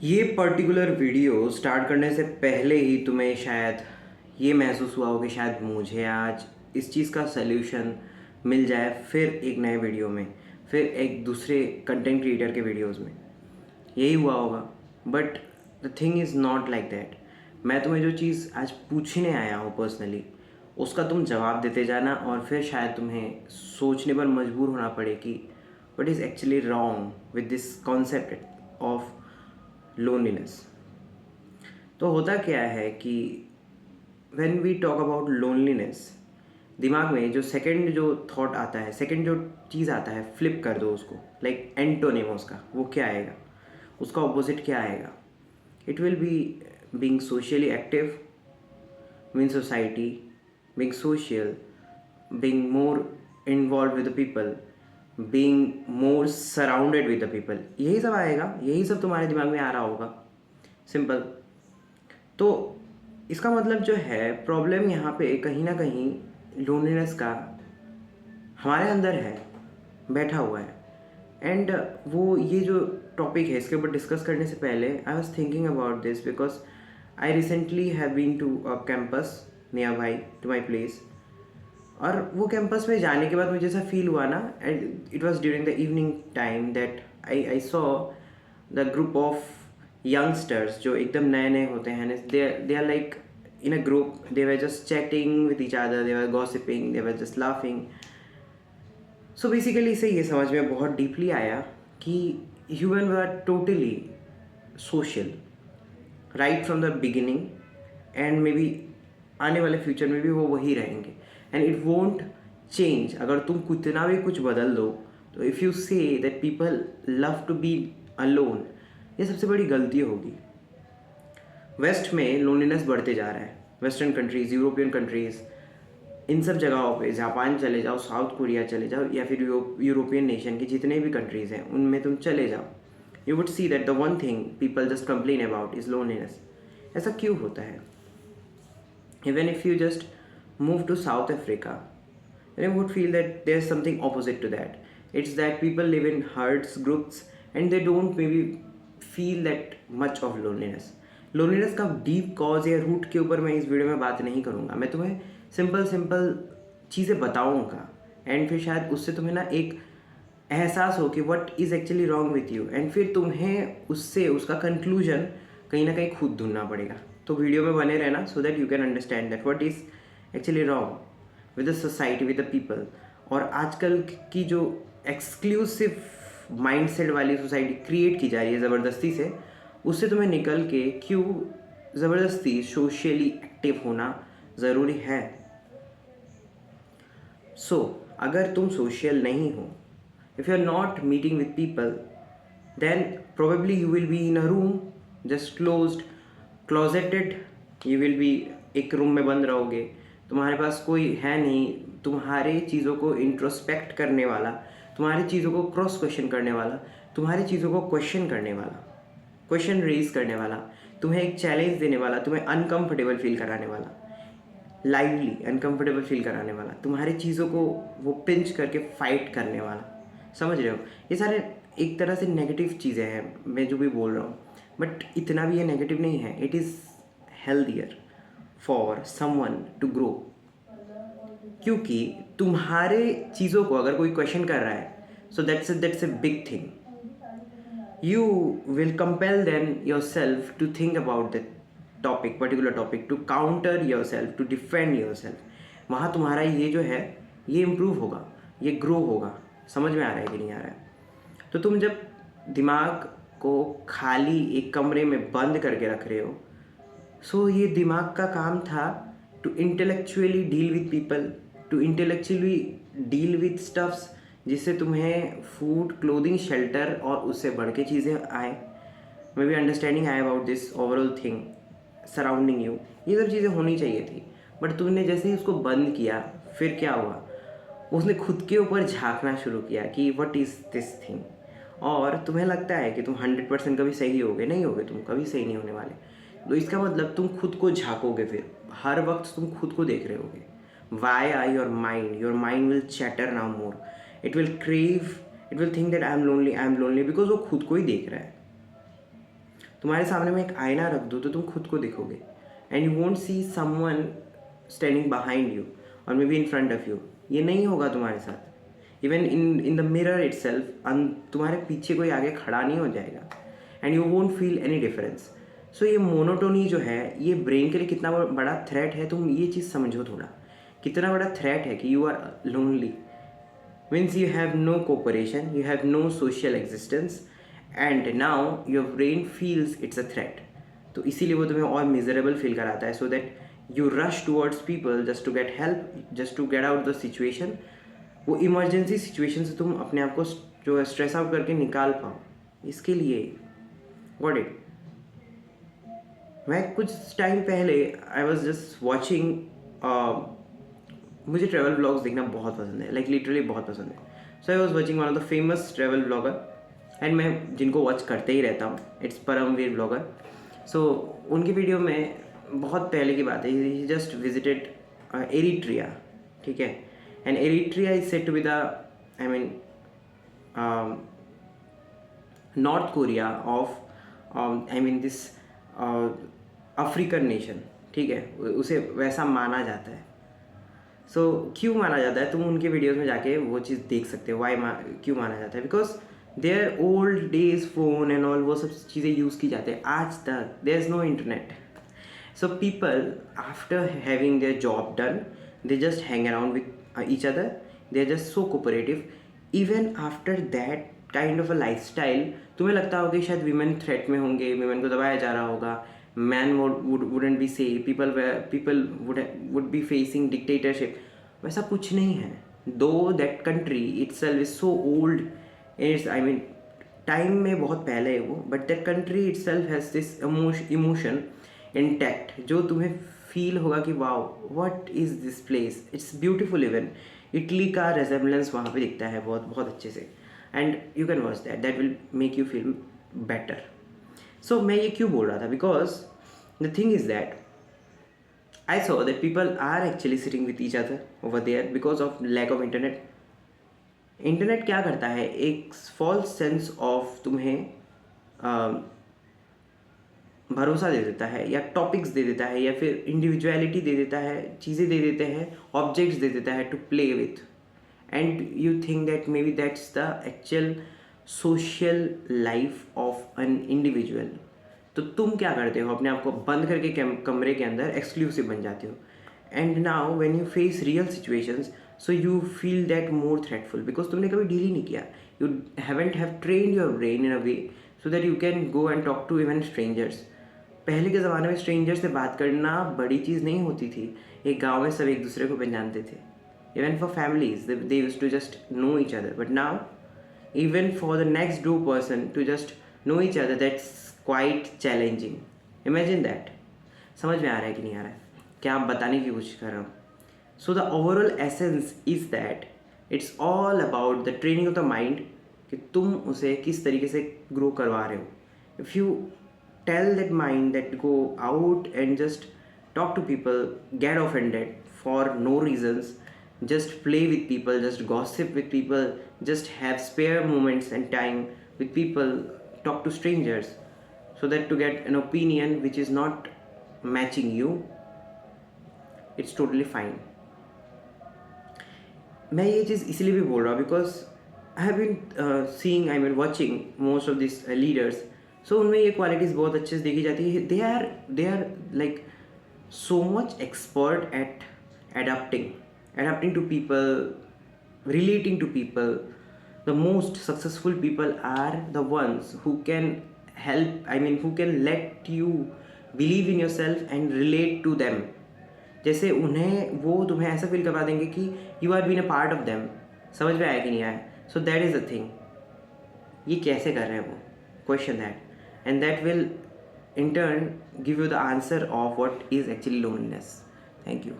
ये particular video start करने से पहले ही तुम्हें शायद ये महसूस हुआ हो कि शायद मुझे आज इस चीज़ का सल्यूशन मिल जाए फिर एक नए वीडियो में, फिर एक दूसरे कंटेंट क्रिएटर के वीडियोस में। यही हुआ होगा, but the thing is not like that. मैं तुम्हें जो चीज़ आज पूछने आया हूँ पर्सनली, उसका तुम जवाब देते जाना और फिर शायद तुम्हें सोचने पर मजबूर होना पड़े कि what is actually wrong with this concept of loneliness. तो होता क्या है कि when we talk about loneliness, दिमाग में जो सेकंड जो थॉट आता है, सेकंड जो चीज़ आता है, फ्लिप कर दो उसको, लाइक एंटोनिम उसका, वो क्या आएगा, उसका ऑपोजिट क्या आएगा? It will be being socially active, mean society, being social, being more involve with the people, being more surrounded with the people. यही सब आएगा, यही सब तुम्हारे दिमाग में आ रहा होगा, सिंपल। तो इसका मतलब जो है, प्रॉब्लम यहाँ पे कहीं ना कहीं लोनलीनेस का हमारे अंदर है, बैठा हुआ है। एंड वो ये जो टॉपिक है, इसके ऊपर डिस्कस करने से पहले I was thinking about this because I recently have been to a campus near by to my place. और वो कैंपस में जाने के बाद मुझे ऐसा फील हुआ ना, and it was during the evening time that I saw the group of youngsters जो एकदम नए नए होते हैं। They are like in a group, they were just chatting with each other, they were gossiping, they were just laughing. So basically इससे ये समझ में बहुत डीपली आया कि human were totally social right from the beginning, and maybe आने वाले future में भी वो वही रहेंगे, एंड इट वोंट चेंज। अगर तुम कितना भी कुछ बदल दो, तो if you say that people love to be alone, ये सबसे बड़ी गलती होगी। वेस्ट में लोनलीनेस बढ़ते जा रहा है, वेस्टर्न कंट्रीज़, यूरोपियन कंट्रीज़, इन सब जगहों पे, जापान चले जाओ, साउथ कोरिया चले जाओ, या फिर यूरोपियन नेशन की जितने भी कंट्रीज़ हैं उनमें तुम चले जाओ, you would see that the one thing people just complain about is loneliness. ऐसा क्यों होता है? Even if you just move to South Africa, then you would feel that there's something opposite to that. It's that people live in herds, groups, and they don't maybe feel that much of loneliness. Loneliness का deep cause या root के ऊपर मैं इस video में बात नहीं करूँगा। मैं तुम्हें सिंपल सिंपल चीज़ें बताऊँगा, एंड फिर शायद उससे तुम्हें ना एक एहसास हो कि what is actually wrong with you, and फिर तुम्हें उससे उसका कंक्लूजन कहीं ना कहीं खुद ढूंढना पड़ेगा। तो वीडियो में बने रहना सो that you can understand that what is actually wrong with the society, with the people. और आजकल की जो एक्सक्लूसिव माइंडसेट वाली सोसाइटी क्रिएट की जा रही है ज़बरदस्ती से, उससे तुम्हें निकल के क्यों ज़बरदस्ती सोशली एक्टिव होना ज़रूरी है। सो अगर तुम सोशल नहीं हो, if you are not meeting with people, then probably you will be in a room just closed, closeted, you will be एक रूम में बंद रहोगे, तुम्हारे पास कोई है नहीं तुम्हारे चीज़ों को इंट्रोस्पेक्ट करने वाला, तुम्हारी चीज़ों को क्रॉस क्वेश्चन करने वाला, तुम्हारी चीज़ों को क्वेश्चन करने वाला, क्वेश्चन रेज करने वाला, तुम्हें एक चैलेंज देने वाला, तुम्हें अनकंफर्टेबल फील कराने वाला, लाइवली अनकंफर्टेबल फील कराने वाला, तुम्हारी चीज़ों को वो पिंच करके फाइट करने वाला। समझ रहे हो? ये सारे एक तरह से नेगेटिव चीज़ें हैं मैं जो भी बोल रहा हूँ, बट इतना भी ये नेगेटिव नहीं है। It is healthier for someone to grow, क्योंकि तुम्हारे चीज़ों को अगर कोई क्वेश्चन कर रहा है, so that's a big thing. You will compel then yourself to think about that topic, particular topic, to counter yourself, to defend yourself. वहाँ तुम्हारा ये जो है ये इम्प्रूव होगा, ये ग्रो होगा। समझ में आ रहा है कि नहीं आ रहा है? तो तुम जब दिमाग को खाली एक कमरे में बंद करके रख रहे हो, सो ये दिमाग का काम था to intellectually deal with people, to intellectually deal with stuffs, जिससे तुम्हें फूड, क्लोथिंग, शेल्टर और उससे बढ़ के चीज़ें आए, मे बी अंडरस्टैंडिंग आए about this overall thing surrounding you. ये सब चीज़ें होनी चाहिए थी, बट तुमने जैसे ही उसको बंद किया, फिर क्या हुआ? उसने खुद के ऊपर झांकना शुरू किया कि व्हाट इज़ दिस थिंग। और तुम्हें लगता है कि तुम 100% कभी सही होगे, नहीं होगे, तुम कभी सही नहीं होने वाले। तो इसका मतलब तुम खुद को झांकोगे, फिर हर वक्त तुम खुद को देख रहे होगे। Why are your mind will chatter now more, it will crave, it will think that I am lonely, because वो खुद को ही देख रहा है। तुम्हारे सामने में एक आईना रख दो तो तुम खुद को देखोगे, and you won't see someone standing behind you और may be in front of you. ये नहीं होगा तुम्हारे साथ। Even in the mirror itself, तुम्हारे पीछे कोई आगे खड़ा नहीं हो जाएगा, and you won't feel any difference. So ये मोनोटोनी जो है ये ब्रेन के लिए कितना बड़ा थ्रेट है, तुम ये चीज़ समझो थोड़ा, कितना बड़ा थ्रेट है कि you are lonely. Means you have no cooperation, you have no social existence, and now your brain feels it's a threat. तो इसीलिए वो तुम्हें और मिजरेबल फील कराता है, so that you rush towards people just to get help, just to get out the situation. वो emergency situation से तुम अपने आप को जो है स्ट्रेस आउट करके निकाल पाओ, इसके लिए गॉट इट। मैं कुछ टाइम पहले आई वॉज जस्ट वॉचिंग, मुझे ट्रैवल ब्लॉग्स देखना बहुत पसंद है, लाइक लिटरली बहुत पसंद है। So I was watching one of the famous travel blogger, and मैं जिनको वॉच करते ही रहता हूँ, इट्स परमवीर ब्लॉगर। सो उनकी वीडियो में बहुत पहले की बात है, ही जस्ट विजिटेड एरिट्रिया, ठीक है, and Eritrea is said to be the, I mean, North Korea of, I mean this African nation, ठीक है, उसे वैसा माना जाता है। सो क्यों माना जाता है, तुम उनके वीडियोस में जाके वो चीज़ देख सकते हो, क्यों माना जाता है, because there old days phone and all वो सब चीज़ें यूज़ की जाती है। आज तक there is no internet, so people after having their job done they just hang around with each other, they are just so cooperative. Even after that kind of a lifestyle, तुम्हें लगता होगा कि शायद women threat में होंगे, women को दबाया जा रहा होगा, man wouldn't be safe, people would be facing dictatorship. वैसा कुछ नहीं है, though that country itself is so old, it's, I mean, time में बहुत पहले है वो, but that country itself has this emotion intact जो तुम्हें फील होगा कि wow what is this place, it's beautiful। Even Italy का resemblance वहाँ पे दिखता है बहुत बहुत अच्छे से, and you can watch that will make you feel better। सो मैं ये क्यों बोल रहा था, because the thing is that I saw that people are actually sitting with each other over there because of lack of internet. Internet क्या करता है, एक फॉल्स सेंस ऑफ तुम्हें भरोसा दे देता है, या टॉपिक्स दे देता है, या फिर इंडिविजुअलिटी दे देता है, चीज़ें दे देते हैं, ऑब्जेक्ट्स दे देता है to play with, and you think that maybe that's the actual social life of an individual. तो तुम क्या करते हो, अपने आप को बंद करके कमरे के अंदर एक्सक्लूसिव बन जाते हो, and now when you face real situations so you feel that more threatful, because तुमने कभी डील ही नहीं किया, you haven't have trained your brain in a way so that you can go and talk to even strangers. पहले के ज़माने में stranger से बात करना बड़ी चीज़ नहीं होती थी, एक गाँव में सब एक दूसरे को पहचानते थे, even for families they used to just know each other, but now even for the next door person to just know each other, that's quite challenging। imagine that। समझ में आ रहा है कि नहीं आ रहा है, क्या आप बताने की कोशिश कर रहा हूँ। So the overall essence is that it's all about the training of the mind, कि तुम उसे किस तरीके से ग्रो करवा रहे हो। If you tell that mind that go out and just talk to people, get offended for no reasons, just play with people, just gossip with people, just have spare moments and time with people, talk to strangers so that to get an opinion which is not matching you, it's totally fine। मैं ये चीज़ इसलिए भी बोल रहा हूँ because I have been seeing, I mean watching most of this leaders, so उनमें ये qualities बहुत अच्छे से देखी जाती है। They are like so much expert at adapting to people, relating to people. The most successful people are the ones who can who can let you believe in yourself and relate to them। जैसे उन्हें वो तुम्हें ऐसा feel करवा देंगे कि you are being a part of them। समझ में आया कि नहीं आया? So that is the thing। ये कैसे कर रहे हैं वो? Question that, and that will in turn give you the answer of what is actually loneliness। Thank you।